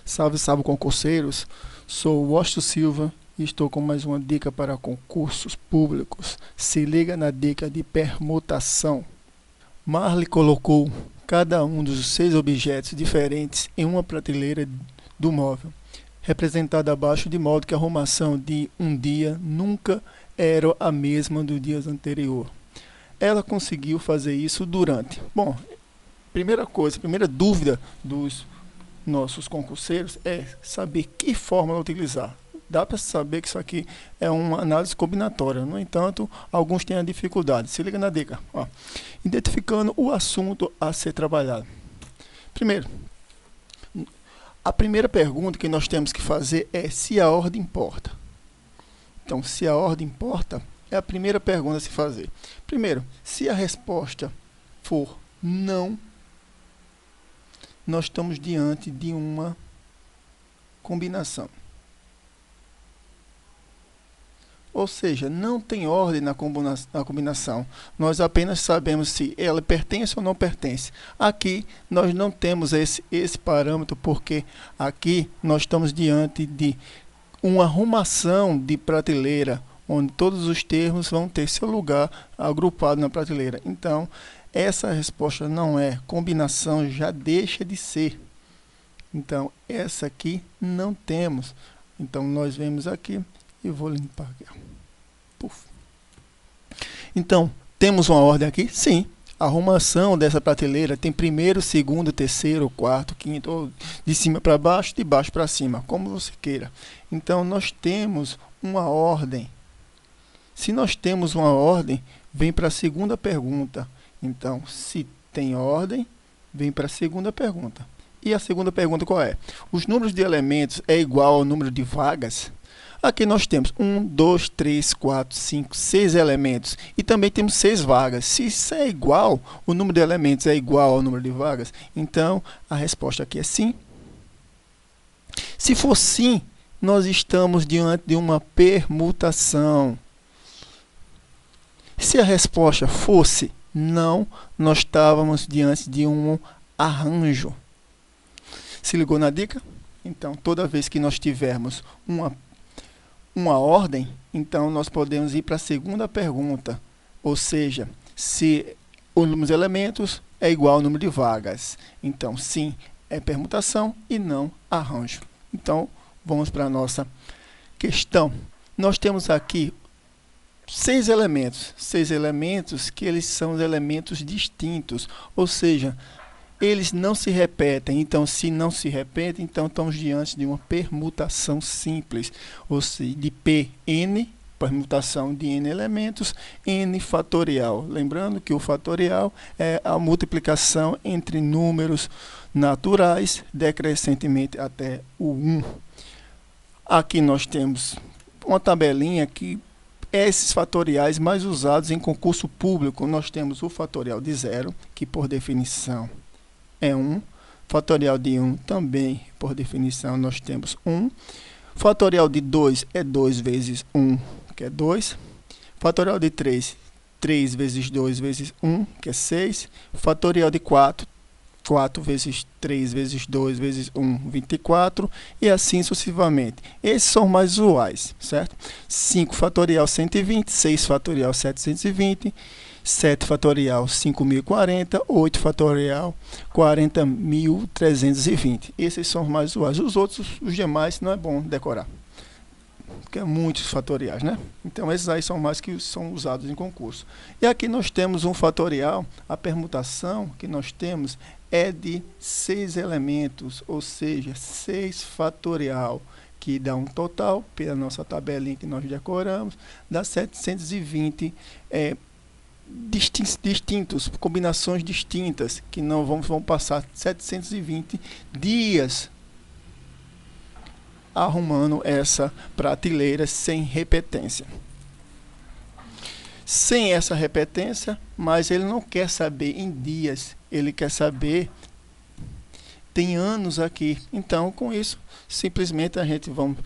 Salve, salve, concurseiros! Sou o Washington Silva e estou com mais uma dica para concursos públicos. Se liga na dica de permutação. Marley colocou cada um dos 6 objetos diferentes em uma prateleira do móvel, representada abaixo, de modo que a arrumação de um dia nunca era a mesma do dia anterior. Ela conseguiu fazer isso durante... Bom, primeira dúvida dos nossos concurseiros é saber que fórmula utilizar. Dá para saber que isso aqui é uma análise combinatória. No entanto, alguns têm a dificuldade. Se liga na dica. Ó. Identificando o assunto a ser trabalhado. Primeiro, a primeira pergunta que nós temos que fazer é se a ordem importa. Então, se a ordem importa, é a primeira pergunta a se fazer. Primeiro, se a resposta for não, nós estamos diante de uma combinação. Ou seja, não tem ordem na combinação. Nós apenas sabemos se ela pertence ou não pertence. Aqui nós não temos esse parâmetro, porque aqui nós estamos diante de uma arrumação de prateleira, onde todos os termos vão ter seu lugar agrupado na prateleira. Então, essa resposta não é combinação, já deixa de ser. Então, essa aqui não temos. Então, nós vemos aqui e vou limpar aqui. Puf. Então, temos uma ordem aqui? Sim. A arrumação dessa prateleira tem primeiro, segundo, terceiro, quarto, quinto, ou de cima para baixo, de baixo para cima, como você queira. Então, nós temos uma ordem. Se nós temos uma ordem, vem para a segunda pergunta. Então, se tem ordem, vem para a segunda pergunta. E a segunda pergunta qual é? Os números de elementos é igual ao número de vagas? Aqui nós temos 1, 2, 3, 4, 5, 6 elementos. E também temos 6 vagas. Se isso é igual, o número de elementos é igual ao número de vagas, então a resposta aqui é sim. Se for sim, nós estamos diante de uma permutação. Se a resposta fosse não, nós estávamos diante de um arranjo. Se ligou na dica? Então, toda vez que nós tivermos uma ordem, então nós podemos ir para a segunda pergunta. Ou seja, se o número de elementos é igual ao número de vagas. Então, sim, é permutação e não arranjo. Então, vamos para a nossa questão. Nós temos aqui 6 elementos que eles são elementos distintos, ou seja, eles não se repetem. Então, se não se repetem, então estamos diante de uma permutação simples, ou seja, de Pn, permutação de n elementos, n fatorial. Lembrando que o fatorial é a multiplicação entre números naturais, decrescentemente até o 1. Aqui nós temos uma tabelinha que esses fatoriais mais usados em concurso público. Nós temos o fatorial de 0, que por definição é 1. Fatorial de 1 também, por definição, nós temos 1. Fatorial de 2 é 2 vezes 1, que é 2. Fatorial de 3, 3 vezes 2 vezes 1, que é 6. Fatorial de 4, 4 vezes 3 vezes 2 vezes 1, 24, e assim sucessivamente. Esses são mais usuais, certo? 5 fatorial 120, 6 fatorial 720, 7 fatorial 5.040, 8 fatorial 40.320. Esses são os mais usuais. Os demais não é bom decorar, porque é muitos fatoriais, né? Então, esses aí são mais que são usados em concurso. E aqui nós temos um fatorial. A permutação que nós temos é de 6 elementos, ou seja, 6 fatorial, que dá um total, pela nossa tabelinha que nós decoramos, dá 720 distintos, combinações distintas, que não vão passar 720 dias arrumando essa prateleira sem repetência. Sem essa repetência, mas ele não quer saber em dias, ele quer saber tem anos aqui. Então, com isso, simplesmente a gente vamos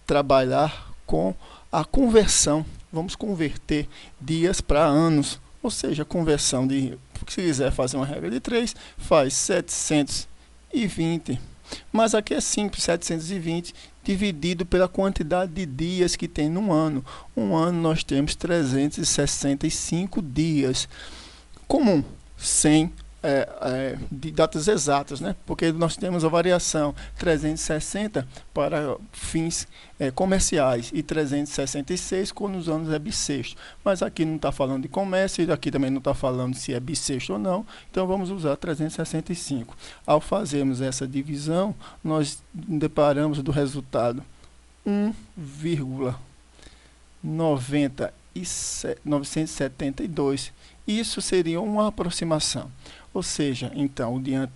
trabalhar com a conversão. Vamos converter dias para anos, ou seja, conversão de, se quiser fazer uma regra de 3, faz 720 Mas aqui é simples, 720 dividido pela quantidade de dias que tem num ano. Um ano nós temos 365 dias. Comum, sem de datas exatas, né? Porque nós temos a variação 360 para fins comerciais e 366 quando os anos é bissexto. Mas aqui não está falando de comércio e aqui também não está falando se é bissexto ou não, então vamos usar 365. Ao fazermos essa divisão, nós deparamos do resultado 1,972. Isso seria uma aproximação. Ou seja, então, diante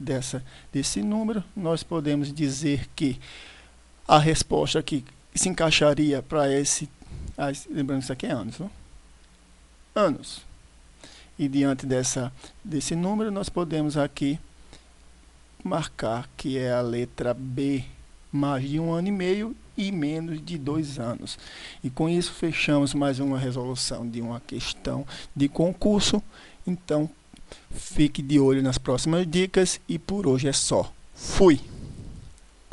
desse número, nós podemos dizer que a resposta aqui se encaixaria para esse... lembrando que isso aqui é anos, não? Anos. E diante desse número, nós podemos aqui marcar que é a letra B, mais de 1 ano e meio e menos de 2 anos. E com isso fechamos mais uma resolução de uma questão de concurso. Então, fique de olho nas próximas dicas e por hoje é só. Fui!